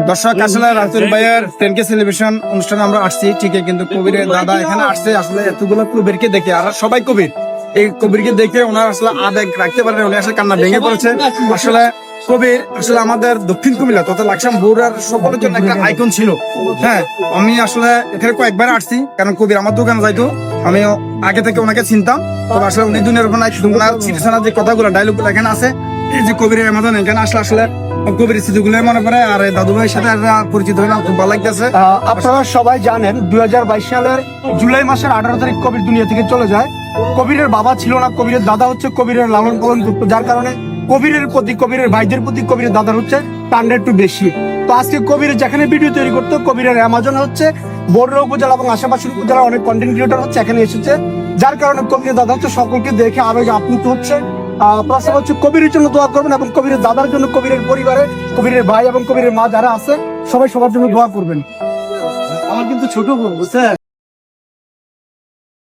দর্শক আসলে রাতুল ভাইয়ের 10K সেলিব্রেশন অনুষ্ঠানে আমরা আসছি ঠিকই, কিন্তু কবিরের দাদা এখানে আসছে আসলে এতগুলো কবিরকে দেখে, আর সবাই কবির, এই কবিরকে দেখে ওনার আসলে আবেগ রাখতে পারেন, উনি আসলে কান্না ভেঙে পড়েছে। আসলে কবির আসলে আমাদের দক্ষিণ কুমিল্লা তথা লাকসাম বগুড়ার সকলের জন্য একটা আইকন ছিল। হ্যাঁ, আমি আসলে এখানে কয়েকবার আসছি, কারণ কবির আমার দোকানে যাইতো, আমি আগে থেকে ওনাকে চিনতাম। তবে আসলে উনি দুনিয়ার কোনো ওনার সিরিয়াসনা যে কথাগুলো ডায়লগগুলো এখানে আছে, এই যে কবিরের আমাদের এখানে আসলে আসলে কবির স্মৃতিগুলো মনে পড়ে, আর দাদু ভাইয়ের সাথে পরিচিত হইলাম, খুব ভালো লাগতেছে। আপনারা সবাই জানেন 2022 সালের জুলাই মাসের 18 তারিখ কবির দুনিয়া থেকে চলে যায়। কবিরের বাবা ছিল না, কবিরের দাদা হচ্ছে কবিরের লালন পালন করতো, যার কারণে কবিরের প্রতি, কবিরের ভাইদের প্রতি কবিরের দাদার হচ্ছে টানটা একটু বেশি। তো আজকে কবিরের যেখানে ভিডিও তৈরি করতো, কবিরের অ্যামাজন হচ্ছে বড়ুয়া উপজেলা এবং আশেপাশের উপজেলা অনেক কন্টেন্ট ক্রিয়েটর হচ্ছে এখানে এসেছে, যার কারণে কবিরের দাদা হচ্ছে সকলকে দেখে আবেগে আপ্লুত হচ্ছে। প্লাস হচ্ছে কবিরের জন্য দোয়া করবেন এবং কবিরের দাদার জন্য, কবিরের পরিবারে, কবিরের ভাই এবং কবিরের মা যারা আছে সবাই সবার জন্য দোয়া করবেন। আমার কিন্তু ছোট বোন, বুঝছেন?